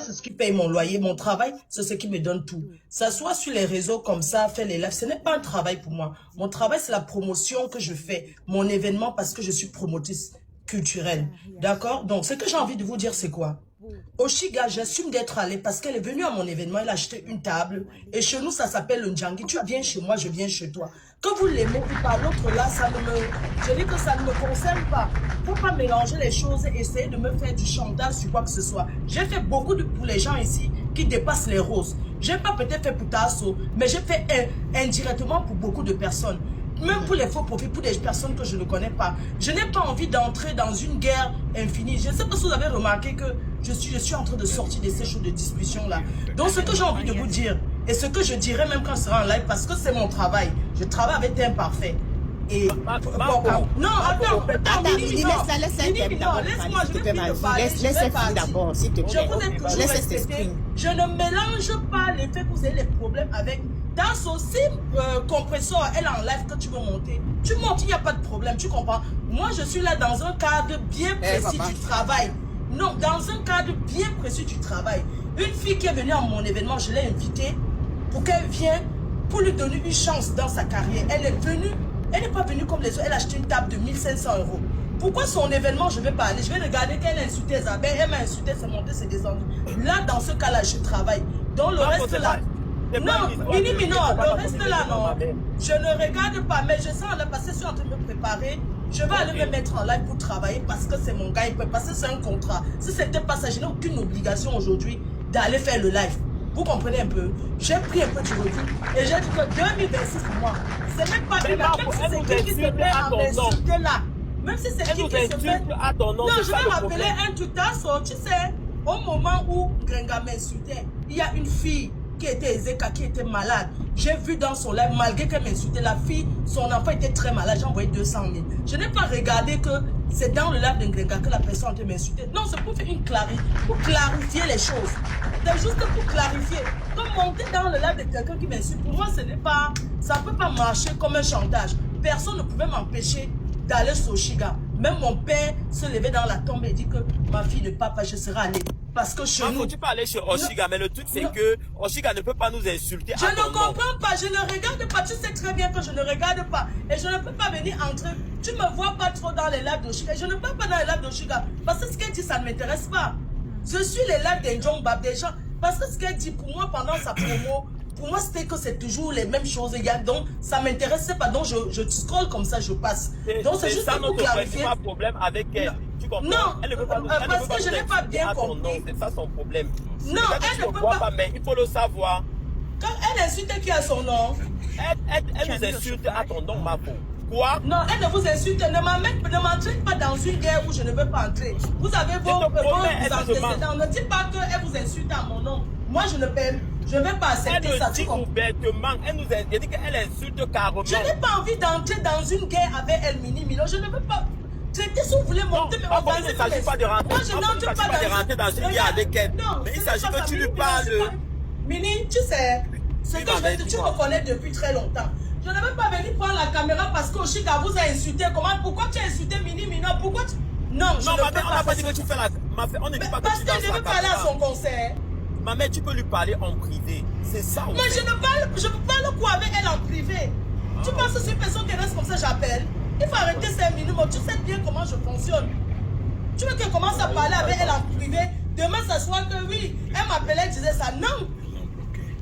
c'est ce qui paye mon loyer. Mon travail, c'est ce qui me donne tout. S'asseoir sur les réseaux comme ça, faire les lives, ce n'est pas un travail pour moi. Mon travail, c'est la promotion que je fais. Mon événement, parce que je suis promotrice culturelle. D'accord? Donc, ce que j'ai envie de vous dire, c'est quoi? Oshiga, j'assume d'être allée parce qu'elle est venue à mon événement, elle a acheté une table. Et chez nous, ça s'appelle le Ndjangi. Tu viens chez moi, je viens chez toi. Que vous l'aimez ou pas, l'autre là, ça ne me... Je dis que ça ne me concerne pas. Il ne faut pas mélanger les choses et essayer de me faire du chantage sur quoi que ce soit. J'ai fait beaucoup pour les gens ici qui dépassent les roses. Je n'ai pas peut-être fait pour Tasso, mais j'ai fait indirectement pour beaucoup de personnes. Même pour les faux profits, pour des personnes que je ne connais pas. Je n'ai pas envie d'entrer dans une guerre infinie. Je ne sais pas si vous avez remarqué que je suis en train de sortir de ces choses de discussion-là. Donc, ce que j'ai envie de vous dire, et ce que je dirai même quand je serai en live, parce que c'est mon travail. Je travaille avec imparfait. Et... non, attends, laisse-moi, je vais finir de parler. Laisse-le d'abord, s'il te plaît. Je vous ai toujours respecté. Je ne mélange pas les faits que vous avez des problèmes avec... Dans son sim compresseur, elle est en live que tu veux monter. Tu montes, il n'y a pas de problème, tu comprends? Moi, je suis là dans un cadre bien précis du travail. Non, dans un cadre bien précis du travail. Une fille qui est venue à mon événement, je l'ai invitée pour qu'elle vienne, pour lui donner une chance dans sa carrière. Elle est venue, elle n'est pas venue comme les autres, elle a acheté une table de 1500 €. Pourquoi son événement, je ne vais pas aller? Je vais regarder qu'elle a insulté Isabelle, elle m'a insulté, c'est monté, c'est descendu. Là, dans ce cas-là, je travaille. Donc, le reste là... Non, Mini, non, le reste là, non. Je ne regarde pas, mais je sens là, parce que je suis en train de me préparer. Je vais aller me mettre en live pour travailler parce que c'est mon gars, il peut passer, c'est un contrat. Si c'était pas ça, je n'ai aucune obligation aujourd'hui d'aller faire le live. Vous comprenez un peu? J'ai pris un peu du recul et j'ai dit que 2026 pour moi, c'est même pas une même si c'est qui se met à m'insulter là. Même si c'est qui se met... Non, je vais rappeler un tout à l'heure, tu sais, au moment où Grenga m'insultait, il y a une fille qui était Ezeka, qui était malade. J'ai vu dans son live, malgré qu'elle m'insultait, la fille, son enfant était très malade, j'ai envoyé 200 000. Je n'ai pas regardé que c'est dans le live de Grenga que la personne a m'insulter. Non, c'est pour faire pour clarifier les choses. C'est juste pour clarifier. Comme monter dans le live de quelqu'un qui m'insulte, pour moi, ce n'est pas, ça ne peut pas marcher comme un chantage. Personne ne pouvait m'empêcher d'aller sur Oshiga. Même mon père se levait dans la tombe et dit que ma fille de papa, je serai allée. Parce que chez nous... Tu peux aller chez Oshiga, mais le truc c'est que Oshiga ne peut pas nous insulter. Je ne comprends pas, je ne regarde pas. Tu sais très bien que je ne regarde pas. Et je ne peux pas venir entrer. Tu ne me vois pas trop dans les lives d'Oshiga. Je ne peux pas dans les lives d'Oshiga. Parce que ce qu'elle dit, ça ne m'intéresse pas. Je suis les lives d'Enjong Bab des gens. Parce que ce qu'elle dit pour moi pendant sa promo, pour moi c'était que c'est toujours les mêmes choses. Donc ça ne m'intéressait pas. Donc je scroll comme ça, je passe. Donc c'est juste pour clarifier. Pas problème avec elle. Non, elle ne peut pas, parce que je n'ai pas bien compris. C'est ça son problème. Non, elle ne peut pas. Mais il faut le savoir. Quand elle insulte qui a son nom. Elle nous insulte à ton nom, ma peau. Quoi? Non, elle ne vous insulte. Ne m'entraîne pas dans une guerre où je ne veux pas entrer. Vous avez vos antécédents. Ne dites pas qu'elle vous insulte à mon nom. Moi, je ne vais pas accepter ça. Elle nous dit ouvertement. Elle nous a dit qu'elle insulte carrément. Je n'ai pas envie d'entrer dans une guerre avec elle, Mini. Je ne veux pas. Traiter si vous voulez monter, mais on va... Il ne s'agit pas de rentrer. Moi, je n'entre pas dans une guerre avec elle. Non, mais il s'agit que tu lui parles. Mini, tu sais, ce que je vais te... Tu me connais depuis très longtemps. Je ne vais pas venir prendre la caméra parce qu'Oshiga vous a insulté. Pourquoi tu as insulté Mini? Pourquoi tu... Non, je ne peux pas. On n'a pas dit que tu fais la... On ne dit pas que parce qu'elle veut parler à son concert. Ma mère, tu peux lui parler en privé. C'est ça. Mais je parle quoi avec elle en privé? Tu penses que c'est une personne qui reste comme ça, j'appelle? Il faut arrêter ces minutes. Tu sais bien comment je fonctionne. Tu veux qu'elle commence à parler avec elle en privé? Demain, ça soit que oui, elle m'appelait, elle disait ça. Non.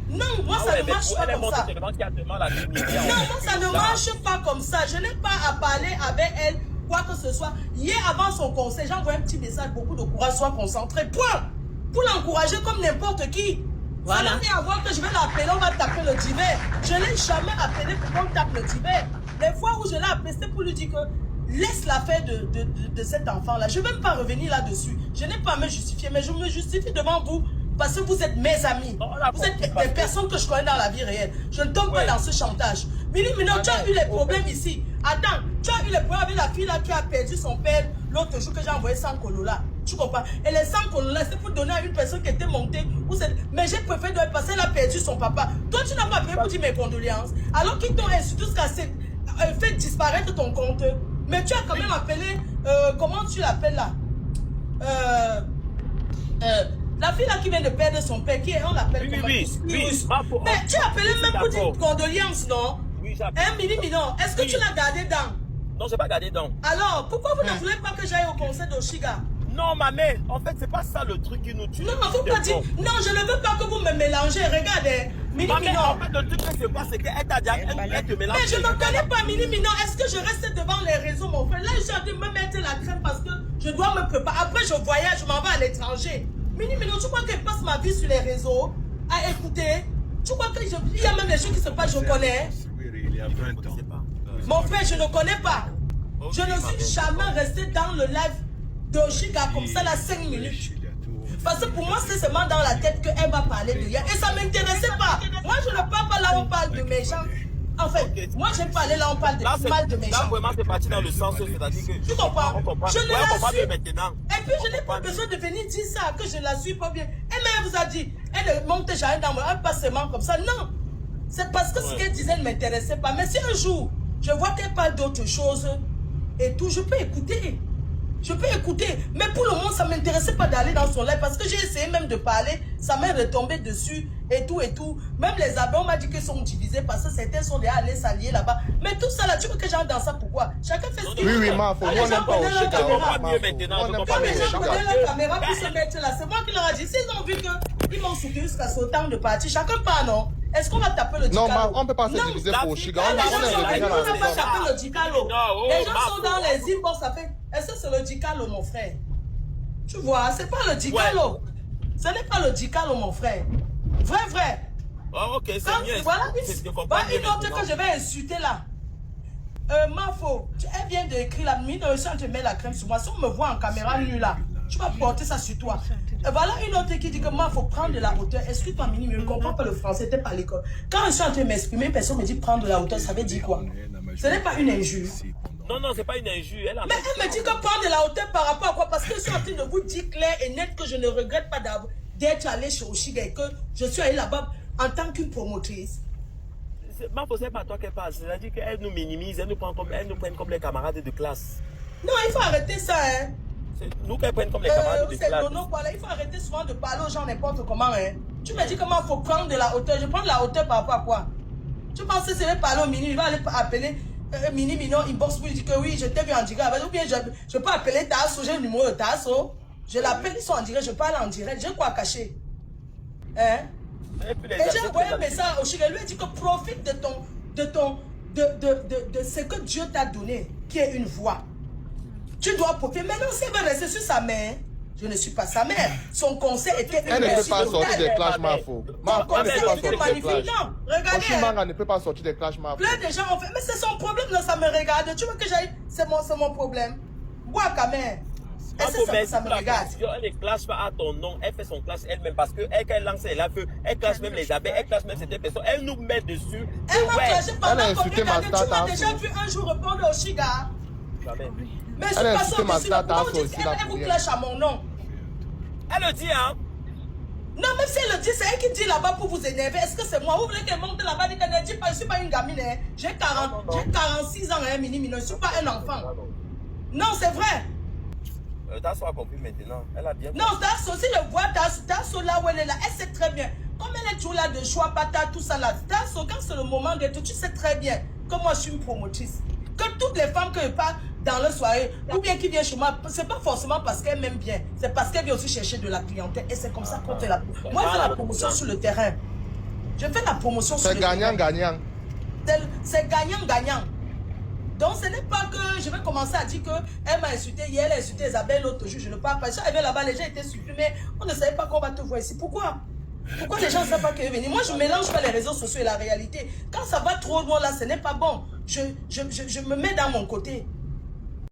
Non, moi, ça ne marche pas comme ça. Non, moi, ça ne marche pas comme ça. Je n'ai pas à parler avec elle, quoi que ce soit. Hier, avant son conseil, j'ai envoyé un petit message, beaucoup de courage, sois concentré. Point. Pour l'encourager comme n'importe qui. Voilà. Ça n'a rien à voir que je vais l'appeler, on va taper le divers. Je ne l'ai jamais appelé pour qu'on tape le divers. Les fois où je l'ai appelé, c'était pour lui dire que laisse l'affaire de cet enfant-là. Je ne vais même pas revenir là-dessus. Je n'ai pas à me justifier, mais je me justifie devant vous parce que vous êtes mes amis. Vous êtes des personnes que je connais dans la vie réelle. Je ne tombe pas dans ce chantage. Mini, tu as eu les problèmes ici. Attends, tu as eu les problèmes avec la fille là qui a perdu son père l'autre jour que j'ai envoyé 100 colos là. Tu comprends? Et les 100 colos là, c'est pour donner à une personne qui était montée. Mais j'ai préféré de passer, elle a perdu son papa. Toi, tu n'as pas payé pour dire mes condoléances. Alors qu'ils t'ont insulté jusqu'à fait disparaître ton compte. Mais tu as quand même appelé, comment tu l'appelles là? La fille là qui vient de perdre son père, qui est, on l'appelle comment? Oui. Mais tu as appelé même pour dire condoléances, non? Oui, j'ai appelé. Mini-minon, est-ce que tu l'as gardé dans? Non, j'ai pas gardé donc. Alors, pourquoi vous ne voulez pas que j'aille au concert d'Oshiga? Non, ma mère, en fait, c'est pas ça le truc qui nous tue. Non, faut pas dire. Non, je ne veux pas que vous me mélangez. Regardez, Ma mère, en Mini-minon. fait, le truc, c'est quoi? C'est qu'elle t'a dit, elle te mélange. Mais je ne connais pas Mini-minon. Est-ce que je reste devant les réseaux, mon frère? Là, je suis en train de me mettre la crème parce que je dois me préparer. Après, je voyage, je m'en vais à l'étranger. Mini-minon, tu crois qu'elle passe ma vie sur les réseaux à écouter? Tu crois qu'il y a même des choses qui se passent, je connais? Il y a 20 ans. Mon frère, je ne connais pas. Je ne suis jamais resté dans le live d'Oshiga comme ça, là, 5 minutes. Parce que pour moi, c'est seulement dans la tête qu'elle va parler de hier. Et ça ne m'intéressait pas. Moi, je ne parle pas là où on parle de mes gens. En fait, moi, j'aime parler là où on parle de mal de mes Là, gens. vraiment, c'est parti dans le sens, c'est-à-dire que... Tu comprends? On comprend. Je ne Ouais, on comprend la suis. mieux maintenant. Et puis, je n'ai pas besoin de venir dire ça, que je la suis pas bien. Elle vous a dit, elle ne monte jamais dans moi, elle passe seulement comme ça. Non. C'est parce que ce qu'elle disait ne m'intéressait pas. Mais si un jour, je vois qu'elle parle d'autre chose et tout, je peux écouter. Je peux écouter. Mais pour le moment, ça ne m'intéressait pas d'aller dans son live parce que j'ai essayé même de parler. Ça m'est retombé dessus et tout et tout. Même les abeilles, on m'a dit qu'ils sont divisés parce que certains sont déjà allés s'allier là-bas. Mais tout ça là, tu veux que j'entre dans ça pourquoi? Chacun fait ce qu'il veut. Oui, ma faut Quand on les gens n'aime pas prenaient leur Oshiga. caméra, On mieux maintenant, On n'aime comprend quand pas les gens Oshiga. prenaient leur caméra pour se mettre là, c'est moi qui leur ai dit. S'ils ont vu qu'ils m'ont soutenu jusqu'à ce temps de partir, chacun part, non? Est-ce qu'on va taper le Non, Dicalo? on ne peut pas se Non. diviser pour Oshiga. Ah, On les gens est sont revenu venus, à on la n'a pas maison. tapé le Dicalo. Non, oh, Les gens ma sont dans les inbox, ça fait. Est-ce que c'est le Dicalo, mon frère? Tu vois, c'est pas le Dicalo. Ce n'est pas le Dicalo, mon frère. Vrai. Oh, ok, c'est Quand, mieux. voilà C'est ce que je une, comprends voilà mieux une autre maintenant. que je vais insulter là. Mafo, elle vient d'écrire la mine, si on te met la crème sur moi, si on me voit en caméra nue là, tu vas porter ça sur toi. Et voilà une autre qui dit que moi, il faut prendre de la hauteur. Excuse-moi, Mini, mais je ne comprends pas le français, t'es pas à l'école. Quand je suis en train de m'exprimer, personne me dit prendre de la hauteur, ça veut dire quoi? Ce n'est pas une injure. Non, c'est pas une injure. Mais elle me dit que prendre de la hauteur par rapport à quoi? Parce que je suis en train de vous dire clair et net que je ne regrette pas d'être allé chez Oshiga et que je suis allée là-bas en tant qu'une promotrice. C'est pas toi qu'elle parle. C'est-à-dire qu'elle nous minimise, elle nous prend comme les camarades de classe. Non, il faut arrêter ça, hein. C'est nous qu'elle prenne comme les camarades de C'est classe. Nono, voilà. Il faut arrêter souvent de parler aux gens n'importe comment, hein. Tu me dis comment il faut prendre de la hauteur. Je prends de la hauteur par rapport à quoi? Tu penses que c'est vais parler au Mini, il va aller appeler Mini Minon inbox pour lui dire que oui, je t'ai vu en direct. Ou bien je peux appeler Tasso, j'ai le numéro de Tasso. Je l'appelle, ils sont en direct, je parle en direct. J'ai quoi cacher? Hein? Et j'ai envoyé un message au Oshiga, lui a dit que profite de ce que Dieu t'a donné, qui est une voix. Tu dois profiter. Maintenant, si elle va rester sur sa mère, je ne suis pas sa mère. Son conseil était Elle ne peut pas sortir des clashs, Mafo. Son Elle ne peut conseil pas était sortir des magnifique. clashs. Non, regardez. Oshimanga ne peut pas sortir des clashs, Mafo. Plein de gens ont fait, mais c'est son problème, non, ça me regarde. Tu veux que j'aille, c'est mon problème. Bois quand même. Est-ce que ça me regarde? Elle ne clash pas à ton nom, elle fait son clash elle-même parce que elle, quand elle lance la feu, elle clash même les abeilles, elle clash même certaines personnes, elle nous met dessus. Elle m'a clashé Elle a pendant insulté combien d'années? ma Tu m'as tante, déjà hein. vu un jour répondre au Oshiga. Jamais. Mais je suis Elle a pas insulté ma sûre tante, pourquoi hein, vous dites aussi, là, elle pour vous rien. clash à mon nom? Elle le dit, hein. Non, même si elle le dit, c'est elle qui dit là-bas pour vous énerver. Est-ce que c'est moi? Vous voulez qu'elle monte là-bas et qu'elle ne dit pas, je ne suis pas une gamine, hein. J'ai 46 ans, hein, Mini, je ne suis pas un enfant. Non, c'est vrai. Tasso a compris maintenant. Elle a bien Non, Tasso, si je vois Tasso là où elle est là, elle sait très bien. Comme elle est toujours là de choix, patate, tout ça là. Tasso, quand c'est le moment d'être, tu sais très bien que moi je suis une promotrice. Que toutes les femmes que je parle dans le soirée, ou bien qui viennent chez moi, c'est pas forcément parce qu'elles m'aiment bien. C'est parce qu'elles viennent aussi chercher de la clientèle. Et c'est comme ça qu'on fait la promotion. Moi, je fais la promotion sur le terrain. Je fais la promotion sur le C'est terrain. gagnant-gagnant. C'est gagnant-gagnant. Donc ce n'est pas que je vais commencer à dire qu'elle m'a insulté hier, elle a insulté Isabelle l'autre jour, je ne parle pas. Je suis arrivé là-bas, les gens étaient surpris, mais on ne savait pas qu'on va te voir ici. Pourquoi? Pourquoi les gens ne savent pas qu'elle est venue? Moi, je mélange pas les réseaux sociaux et la réalité. Quand ça va trop loin là, ce n'est pas bon. Je me mets dans mon côté.